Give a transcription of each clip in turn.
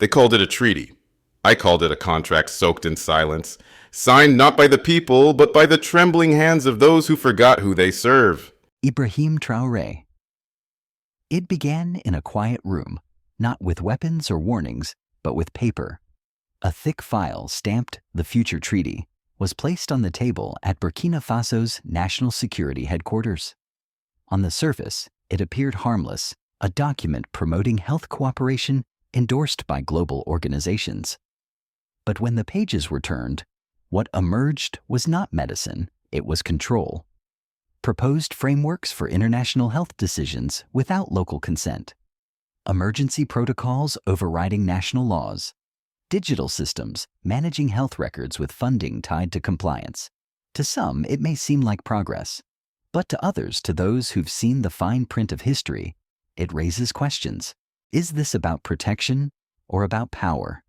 They called it a treaty. I called it a contract soaked in silence, signed not by the people, but by the trembling hands of those who forgot who they serve. Ibrahim Traoré. It began in a quiet room, not with weapons or warnings, but with paper. A thick file stamped "The Future Treaty" was placed on the table at Burkina Faso's National Security Headquarters. On the surface, it appeared harmless, a document promoting health cooperation endorsed by global organizations. But when the pages were turned, what emerged was not medicine, it was control. Proposed frameworks for international health decisions without local consent. Emergency protocols overriding national laws. Digital systems managing health records with funding tied to compliance. To some, it may seem like progress, but to others, to those who've seen the fine print of history, it raises questions. Is this about protection or about power?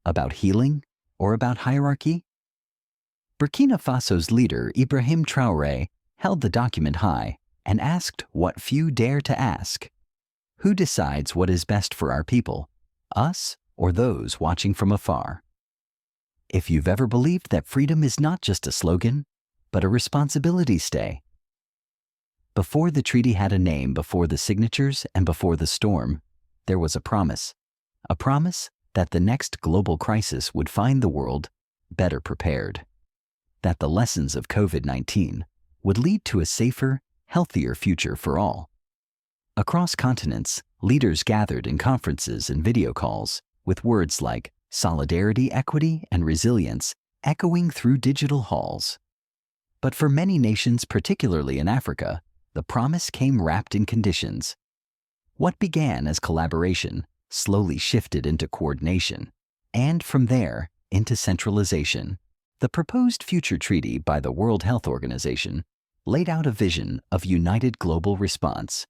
About healing or about hierarchy? Burkina Faso's leader, Ibrahim Traoré, held the document high and asked what few dare to ask. Who decides what is best for our people, us or those watching from afar? If you've ever believed that freedom is not just a slogan, but a responsibility, stay. Before the treaty had a name, before the signatures and before the storm, there was a promise that the next global crisis would find the world better prepared, that the lessons of COVID-19 would lead to a safer, healthier future for all. Across continents, leaders gathered in conferences and video calls with words like solidarity, equity, and resilience echoing through digital halls. But for many nations, particularly in Africa, the promise came wrapped in conditions. What began as collaboration slowly shifted into coordination, and from there into centralization. The proposed future treaty by the World Health Organization laid out a vision of united global response.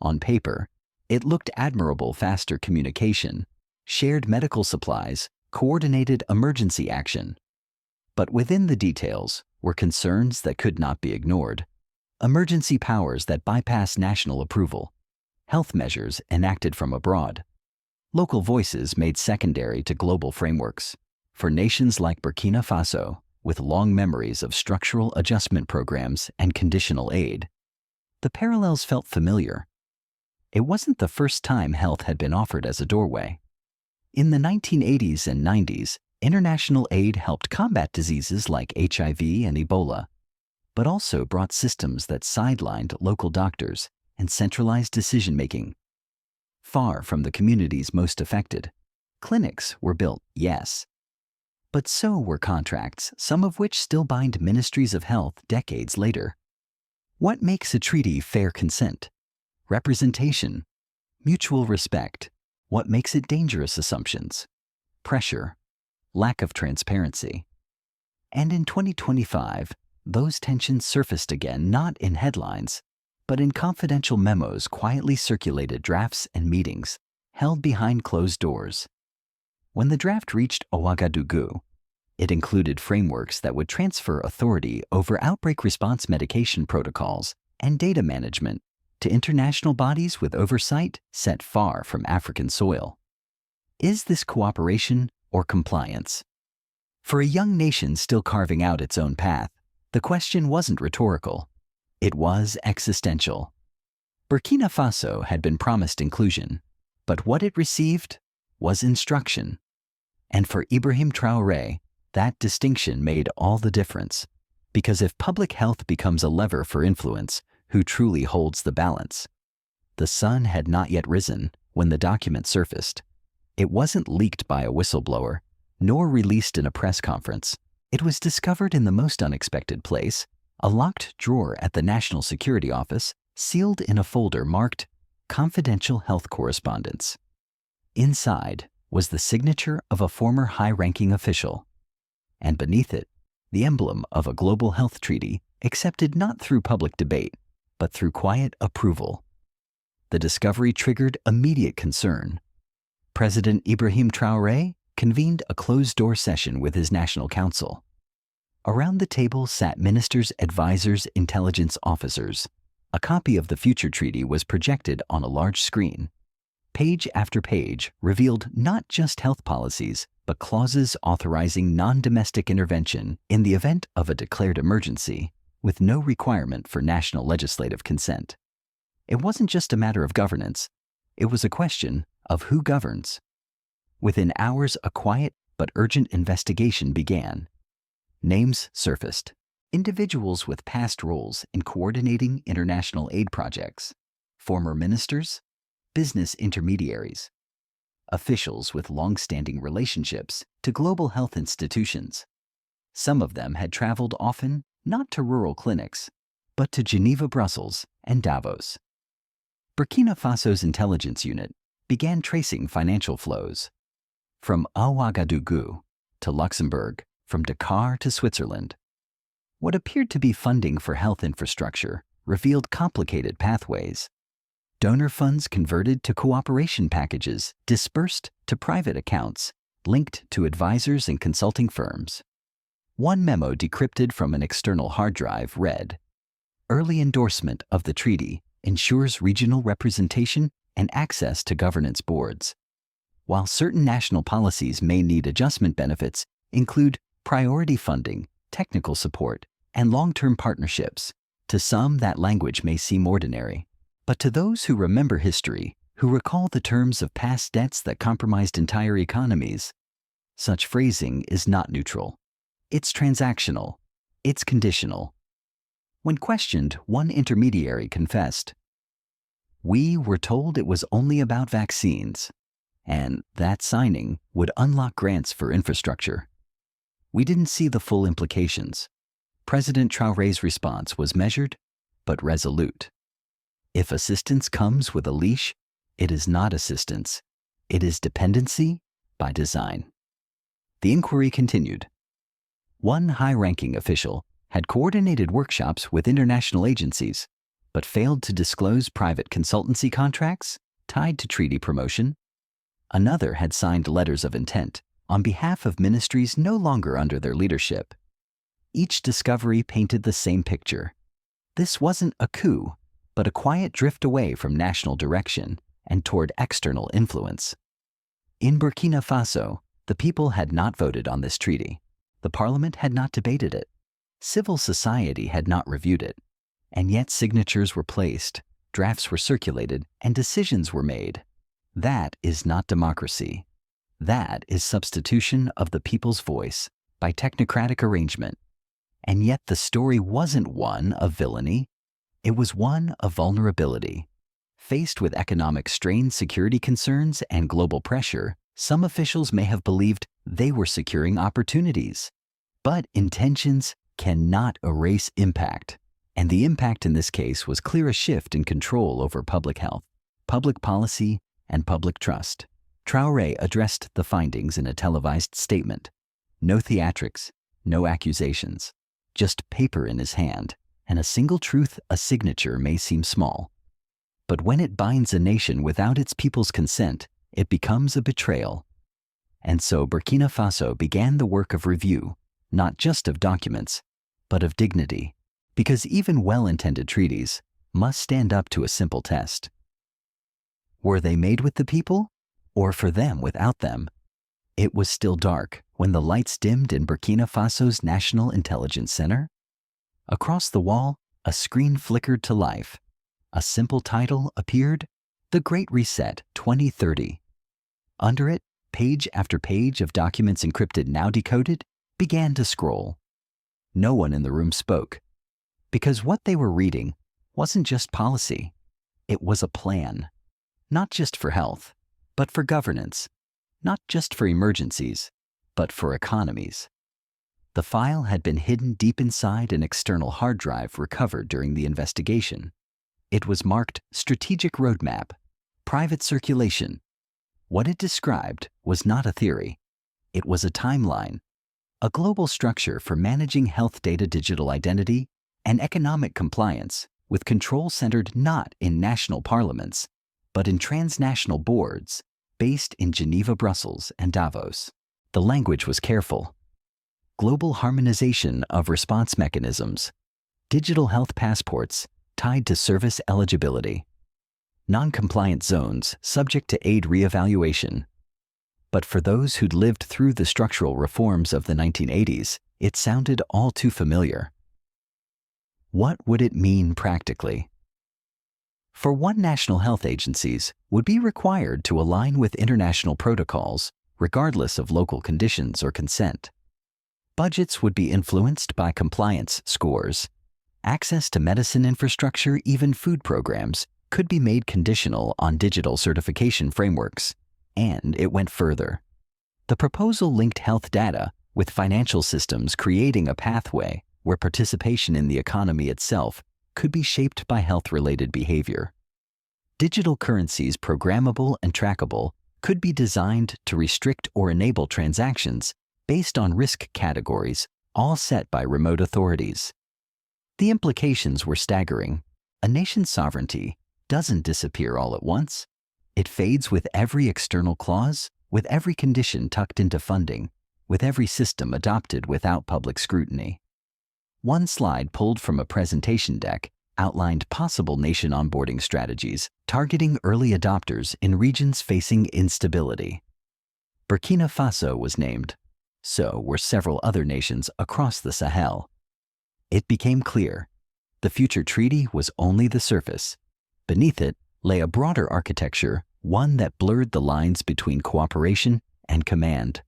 On paper, it looked admirable: faster communication, shared medical supplies, coordinated emergency action. But within the details were concerns that could not be ignored. Emergency powers that bypass national approval, health measures enacted from abroad, local voices made secondary to global frameworks. For nations like Burkina Faso, with long memories of structural adjustment programs and conditional aid, the parallels felt familiar. It wasn't the first time health had been offered as a doorway. In the 1980s and 90s, international aid helped combat diseases like HIV and Ebola, but also brought systems that sidelined local doctors and centralized decision-making. Far from the communities most affected, clinics were built, yes, but so were contracts, some of which still bind ministries of health decades later. What makes a treaty fair consent? Representation, mutual respect. What makes it dangerous? Assumptions, pressure, lack of transparency. And in 2025, those tensions surfaced again, not in headlines, but in confidential memos, quietly circulated drafts and meetings held behind closed doors. When the draft reached Ouagadougou, it included frameworks that would transfer authority over outbreak response medication protocols and data management to international bodies with oversight set far from African soil. Is this cooperation or compliance? For a young nation still carving out its own path, the question wasn't rhetorical. It was existential. Burkina Faso had been promised inclusion, but what it received was instruction. And for Ibrahim Traoré, that distinction made all the difference. Because if public health becomes a lever for influence, who truly holds the balance? The sun had not yet risen when the document surfaced. It wasn't leaked by a whistleblower, nor released in a press conference. It was discovered in the most unexpected place, a locked drawer at the National Security Office, sealed in a folder marked Confidential Health Correspondence. Inside was the signature of a former high-ranking official, and beneath it, the emblem of a global health treaty accepted not through public debate, but through quiet approval. The discovery triggered immediate concern. President Ibrahim Traoré convened a closed-door session with his National Council. Around the table sat ministers, advisors, intelligence officers. A copy of the future treaty was projected on a large screen. Page after page revealed not just health policies, but clauses authorizing non-domestic intervention in the event of a declared emergency, with no requirement for national legislative consent. It wasn't just a matter of governance, it was a question of who governs. Within hours, a quiet but urgent investigation began. Names surfaced. Individuals with past roles in coordinating international aid projects, former ministers, business intermediaries, officials with long-standing relationships to global health institutions. Some of them had traveled often not to rural clinics, but to Geneva, Brussels, and Davos. Burkina Faso's intelligence unit began tracing financial flows. From Ouagadougou to Luxembourg, from Dakar to Switzerland. What appeared to be funding for health infrastructure revealed complicated pathways. Donor funds converted to cooperation packages dispersed to private accounts linked to advisors and consulting firms. One memo decrypted from an external hard drive read, "Early endorsement of the treaty ensures regional representation and access to governance boards. While certain national policies may need adjustment, benefits include priority funding, technical support, and long-term partnerships. To some, that language may seem ordinary. But to those who remember history, who recall the terms of past debts that compromised entire economies, such phrasing is not neutral. It's transactional. It's conditional." When questioned, one intermediary confessed, "We were told it was only about vaccines, and that signing would unlock grants for infrastructure. We didn't see the full implications." President Traoré's response was measured but resolute. If assistance comes with a leash, it is not assistance. It is dependency by design. The inquiry continued. One high-ranking official had coordinated workshops with international agencies, but failed to disclose private consultancy contracts tied to treaty promotion. Another had signed letters of intent on behalf of ministries no longer under their leadership. Each discovery painted the same picture. This wasn't a coup, but a quiet drift away from national direction and toward external influence. In Burkina Faso, the people had not voted on this treaty. The parliament had not debated it. Civil society had not reviewed it. And yet signatures were placed, drafts were circulated, and decisions were made. That is not democracy. That is substitution of the people's voice by technocratic arrangement. And yet the story wasn't one of villainy. It was one of vulnerability. Faced with economic strain, security concerns, and global pressure, some officials may have believed they were securing opportunities. But intentions cannot erase impact. And the impact in this case was clear: a shift in control over public health, public policy, and public trust. Traoré addressed the findings in a televised statement. No theatrics, no accusations, just paper in his hand, and a single truth: a signature may seem small. But when it binds a nation without its people's consent, it becomes a betrayal. And so Burkina Faso began the work of review, not just of documents, but of dignity, because even well-intended treaties must stand up to a simple test. Were they made with the people, or for them without them? It was still dark when the lights dimmed in Burkina Faso's National Intelligence Center. Across the wall, a screen flickered to life. A simple title appeared: The Great Reset 2030. Under it, page after page of documents encrypted, now decoded, began to scroll. No one in the room spoke, because what they were reading wasn't just policy. It was a plan, not just for health, but for governance, not just for emergencies, but for economies. The file had been hidden deep inside an external hard drive recovered during the investigation. It was marked Strategic Roadmap, Private Circulation. What it described was not a theory. It was a timeline, a global structure for managing health data, digital identity, and economic compliance, with control centered not in national parliaments, but in transnational boards based in Geneva, Brussels, and Davos. The language was careful. Global harmonization of response mechanisms, digital health passports tied to service eligibility. non-compliant zones subject to aid reevaluation. But for those who'd lived through the structural reforms of the 1980s, it sounded all too familiar. What would it mean practically? For one, national health agencies would be required to align with international protocols, regardless of local conditions or consent. Budgets would be influenced by compliance scores. Access to medicine infrastructure, even food programs, could be made conditional on digital certification frameworks. And it went further. The proposal linked health data with financial systems, creating a pathway where participation in the economy itself could be shaped by health-related behavior. Digital currencies, programmable and trackable, could be designed to restrict or enable transactions based on risk categories, all set by remote authorities. The implications were staggering. A nation's sovereignty doesn't disappear all at once. It fades with every external clause, with every condition tucked into funding, with every system adopted without public scrutiny. One slide pulled from a presentation deck outlined possible nation onboarding strategies targeting early adopters in regions facing instability. Burkina Faso was named. So were several other nations across the Sahel. It became clear the future treaty was only the surface. Beneath it lay a broader architecture, one that blurred the lines between cooperation and command.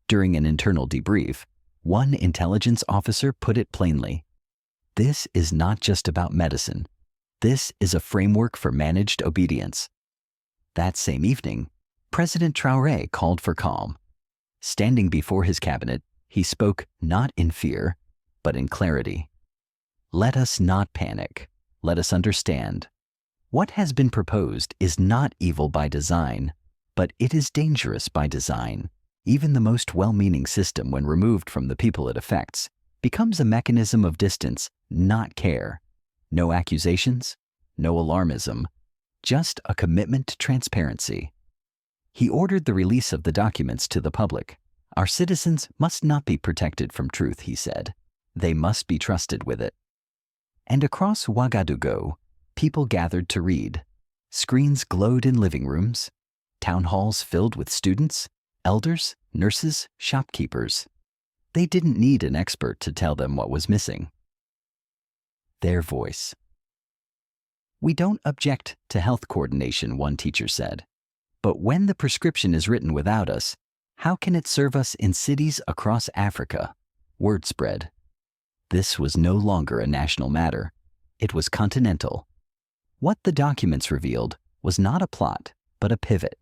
During an internal debrief, one intelligence officer put it plainly: "This is not just about medicine. This is a framework for managed obedience." That same evening, President Traoré called for calm. Standing before his cabinet, he spoke not in fear, but in clarity. "Let us not panic. Let us understand. What has been proposed is not evil by design, but it is dangerous by design. Even the most well-meaning system, when removed from the people it affects, becomes a mechanism of distance, not care. No accusations, no alarmism, just a commitment to transparency." He ordered the release of the documents to the public. "Our citizens must not be protected from truth," he said. "They must be trusted with it." And across Ouagadougou, people gathered to read. Screens glowed in living rooms, town halls filled with students, elders, nurses, shopkeepers. They didn't need an expert to tell them what was missing. Their voice. "We don't object to health coordination," one teacher said. "But when the prescription is written without us, how can it serve us in cities across Africa?" Word spread. This was no longer a national matter. It was continental. What the documents revealed was not a plot, but a pivot.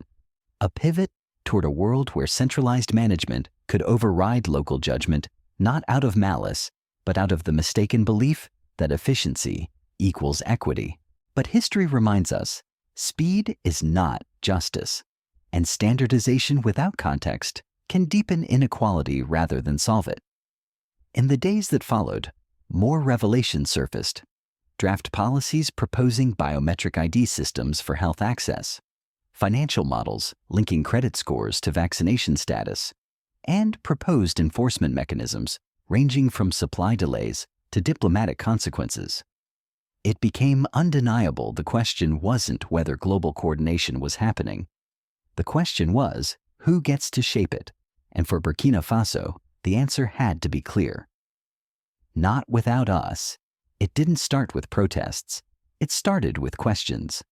A pivot toward a world where centralized management could override local judgment, not out of malice, but out of the mistaken belief that efficiency equals equity. But history reminds us, speed is not justice, and standardization without context can deepen inequality rather than solve it. In the days that followed, more revelations surfaced. Draft policies proposing biometric ID systems for health access, financial models linking credit scores to vaccination status, and proposed enforcement mechanisms ranging from supply delays to diplomatic consequences. It became undeniable the question wasn't whether global coordination was happening. The question was, who gets to shape it? And for Burkina Faso, the answer had to be clear. Not without us. It didn't start with protests. It started with questions.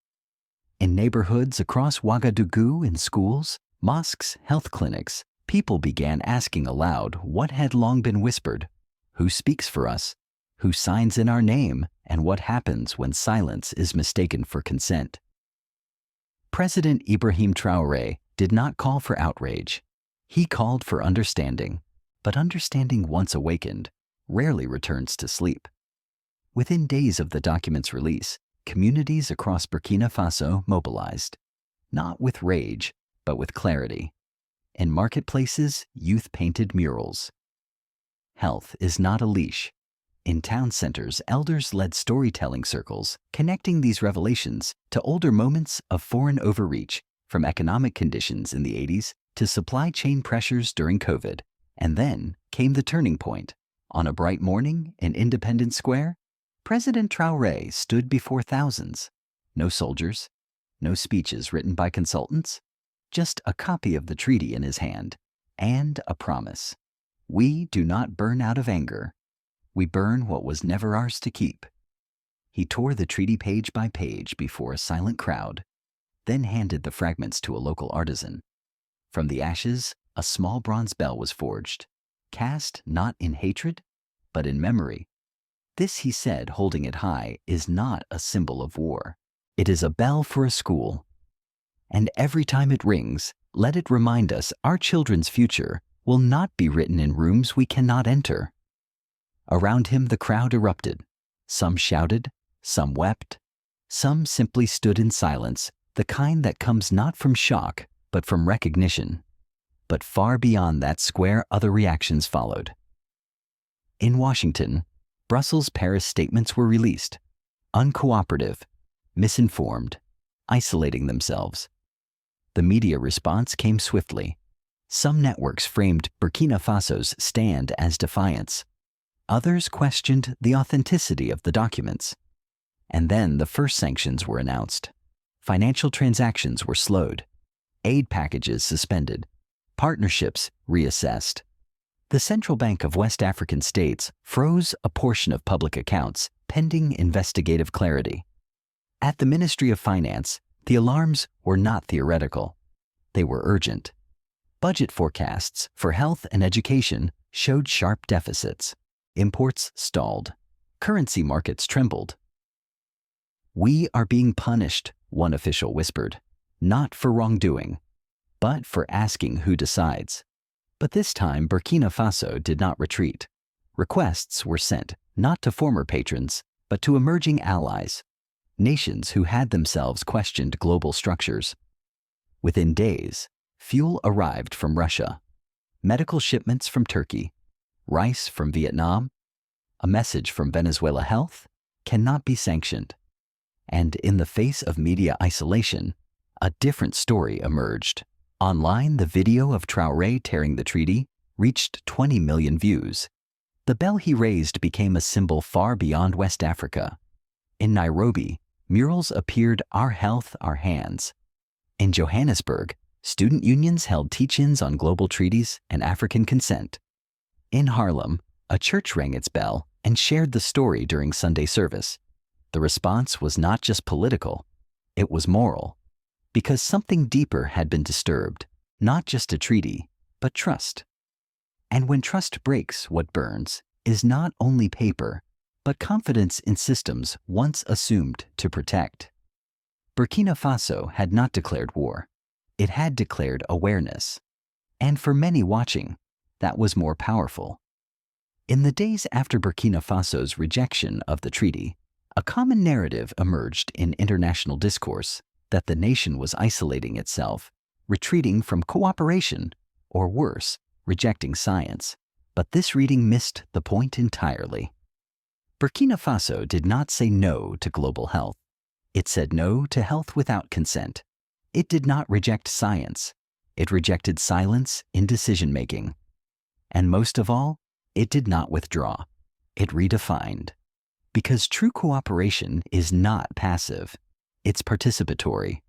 In neighborhoods across Ouagadougou, in schools, mosques, health clinics, people began asking aloud what had long been whispered: who speaks for us? Who signs in our name? And what happens when silence is mistaken for consent? President Ibrahim Traoré did not call for outrage. He called for understanding. But understanding once awakened rarely returns to sleep. Within days of the document's release, communities across Burkina Faso mobilized, not with rage, but with clarity. In marketplaces, youth painted murals. Health is not a leash. In town centers, elders led storytelling circles, connecting these revelations to older moments of foreign overreach, from economic conditions in the 80s to supply chain pressures during COVID. And then came the turning point. On a bright morning in Independence Square, President Traoré stood before thousands. No soldiers, no speeches written by consultants, just a copy of the treaty in his hand, and a promise. We do not burn out of anger. We burn what was never ours to keep. He tore the treaty page by page before a silent crowd, then handed the fragments to a local artisan. From the ashes, a small bronze bell was forged, cast not in hatred, but in memory. This, he said, holding it high, is not a symbol of war. It is a bell for a school. And every time it rings, let it remind us our children's future will not be written in rooms we cannot enter. Around him the crowd erupted. Some shouted, some wept, some simply stood in silence, the kind that comes not from shock, but from recognition. But far beyond that square, other reactions followed. In Washington, Brussels' Paris statements were released, uncooperative, misinformed, isolating themselves. The media response came swiftly. Some networks framed Burkina Faso's stand as defiance. Others questioned the authenticity of the documents. And then the first sanctions were announced. Financial transactions were slowed, aid packages suspended, partnerships reassessed. The Central Bank of West African states froze a portion of public accounts pending investigative clarity. At the Ministry of Finance, the alarms were not theoretical. They were urgent. Budget forecasts for health and education showed sharp deficits. Imports stalled. Currency markets trembled. We are being punished, one official whispered, not for wrongdoing, but for asking who decides. But this time, Burkina Faso did not retreat. Requests were sent not to former patrons, but to emerging allies, nations who had themselves questioned global structures. Within days, fuel arrived from Russia, medical shipments from Turkey, rice from Vietnam. A message from Venezuela Health cannot be sanctioned. And in the face of media isolation, a different story emerged. Online, the video of Traoré tearing the treaty reached 20 million views. The bell he raised became a symbol far beyond West Africa. In Nairobi, murals appeared "Our Health, Our Hands." In Johannesburg, student unions held teach-ins on global treaties and African consent. In Harlem, a church rang its bell and shared the story during Sunday service. The response was not just political, it was moral, because something deeper had been disturbed, not just a treaty, but trust. And when trust breaks, what burns is not only paper, but confidence in systems once assumed to protect. Burkina Faso had not declared war. It had declared awareness. And for many watching, that was more powerful. In the days after Burkina Faso's rejection of the treaty, a common narrative emerged in international discourse that the nation was isolating itself, retreating from cooperation, or worse, rejecting science. But this reading missed the point entirely. Burkina Faso did not say no to global health. It said no to health without consent. It did not reject science. It rejected silence in decision-making. And most of all, it did not withdraw. It redefined. Because true cooperation is not passive. It's participatory.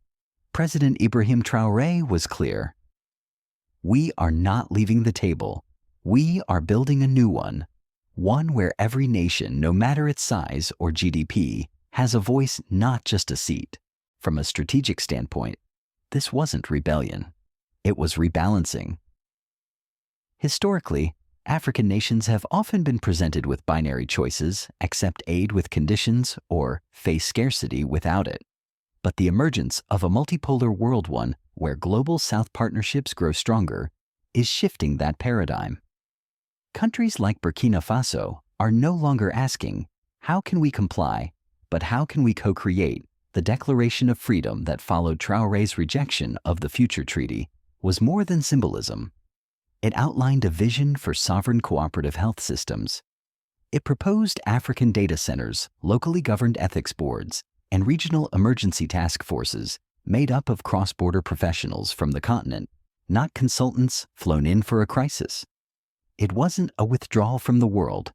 President Ibrahim Traoré was clear. We are not leaving the table. We are building a new one where every nation, no matter its size or GDP, has a voice, not just a seat. From a strategic standpoint, this wasn't rebellion. It was rebalancing. Historically, African nations have often been presented with binary choices: accept aid with conditions or face scarcity without it. But the emergence of a multipolar world, one where global South partnerships grow stronger, is shifting that paradigm. Countries like Burkina Faso are no longer asking, how can we comply, but how can we co-create? The declaration of freedom that followed Traoré's rejection of the future treaty was more than symbolism. It outlined a vision for sovereign cooperative health systems. It proposed African data centers, locally governed ethics boards, and regional emergency task forces made up of cross-border professionals from the continent, not consultants flown in for a crisis. It wasn't a withdrawal from the world.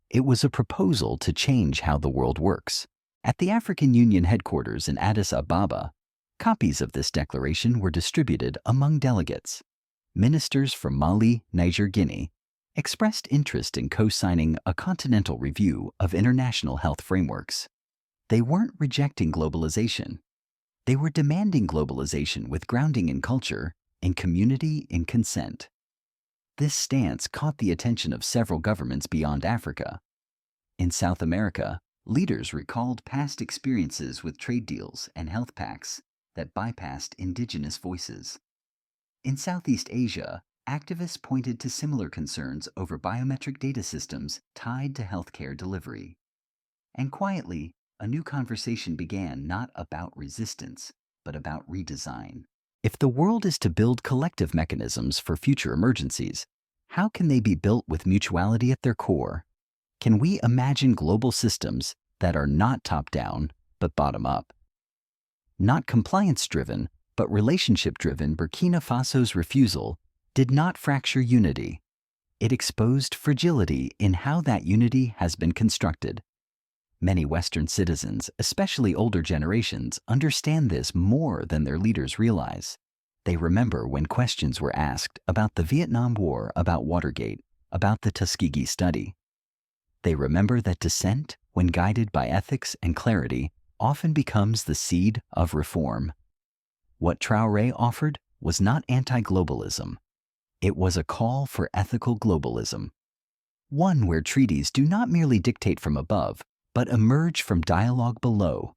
It was a proposal to change how the world works. At the African Union headquarters in Addis Ababa, Copies of this declaration were distributed among delegates. Ministers from Mali, Niger, Guinea expressed interest in co-signing a continental review of international health frameworks. They weren't rejecting globalization. They were demanding globalization with grounding in culture, in community, in consent. This stance caught the attention of several governments beyond Africa. In South America, leaders recalled past experiences with trade deals and health pacts that bypassed indigenous voices. In Southeast Asia, activists pointed to similar concerns over biometric data systems tied to healthcare delivery. And quietly, a new conversation began, not about resistance, but about redesign. If the world is to build collective mechanisms for future emergencies, how can they be built with mutuality at their core? Can we imagine global systems that are not top-down, but bottom-up? Not compliance-driven, but relationship-driven, Burkina Faso's refusal did not fracture unity. It exposed fragility in how that unity has been constructed. Many Western citizens, especially older generations, understand this more than their leaders realize. They remember when questions were asked about the Vietnam War, about Watergate, about the Tuskegee study. They remember that dissent, when guided by ethics and clarity, often becomes the seed of reform. What Traoré offered was not anti-globalism. It was a call for ethical globalism. One where treaties do not merely dictate from above, but emerge from dialogue below.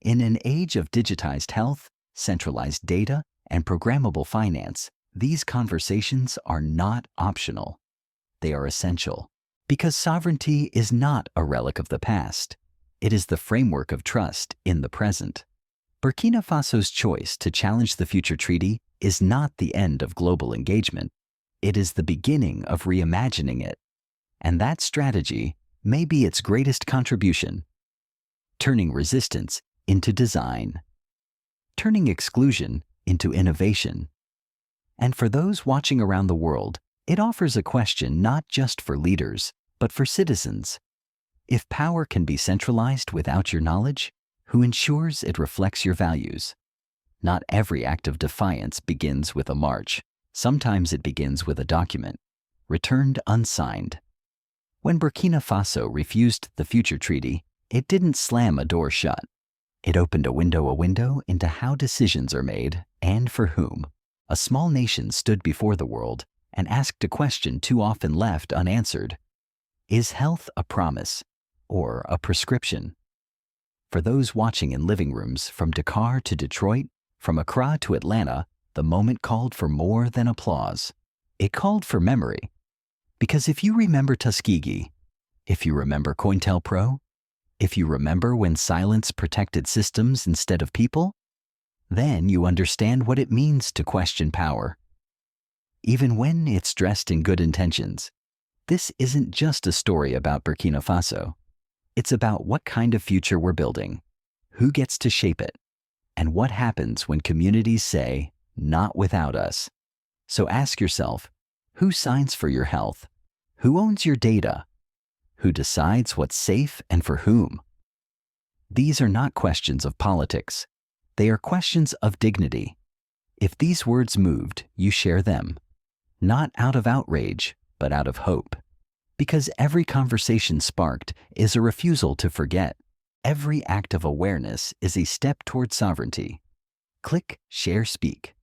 In an age of digitized health, centralized data, and programmable finance, these conversations are not optional. They are essential, because sovereignty is not a relic of the past. It is the framework of trust in the present. Burkina Faso's choice to challenge the future treaty is not the end of global engagement. It is the beginning of reimagining it. And that strategy may be its greatest contribution, turning resistance into design, turning exclusion into innovation. And for those watching around the world, it offers a question not just for leaders, but for citizens. If power can be centralized without your knowledge, who ensures it reflects your values? Not every act of defiance begins with a march. Sometimes it begins with a document, returned unsigned. When Burkina Faso refused the future treaty, it didn't slam a door shut. It opened a window into how decisions are made and for whom. A small nation stood before the world and asked a question too often left unanswered. Is health a promise or a prescription? For those watching in living rooms from Dakar to Detroit, from Accra to Atlanta, the moment called for more than applause. It called for memory. Because if you remember Tuskegee, if you remember COINTELPRO, if you remember when silence protected systems instead of people, then you understand what it means to question power. Even when it's dressed in good intentions, this isn't just a story about Burkina Faso. It's about what kind of future we're building, who gets to shape it, and what happens when communities say, not without us. So ask yourself, who signs for your health? Who owns your data? Who decides what's safe and for whom? These are not questions of politics. They are questions of dignity. If these words moved, you share them. Not out of outrage, but out of hope. Because every conversation sparked is a refusal to forget. Every act of awareness is a step toward sovereignty. Click, share, speak.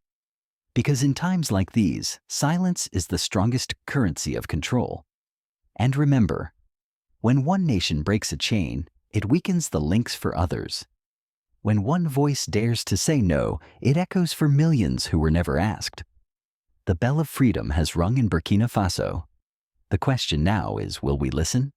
Because in times like these, silence is the strongest currency of control. And remember, when one nation breaks a chain, it weakens the links for others. When one voice dares to say no, it echoes for millions who were never asked. The bell of freedom has rung in Burkina Faso. The question now is, will we listen?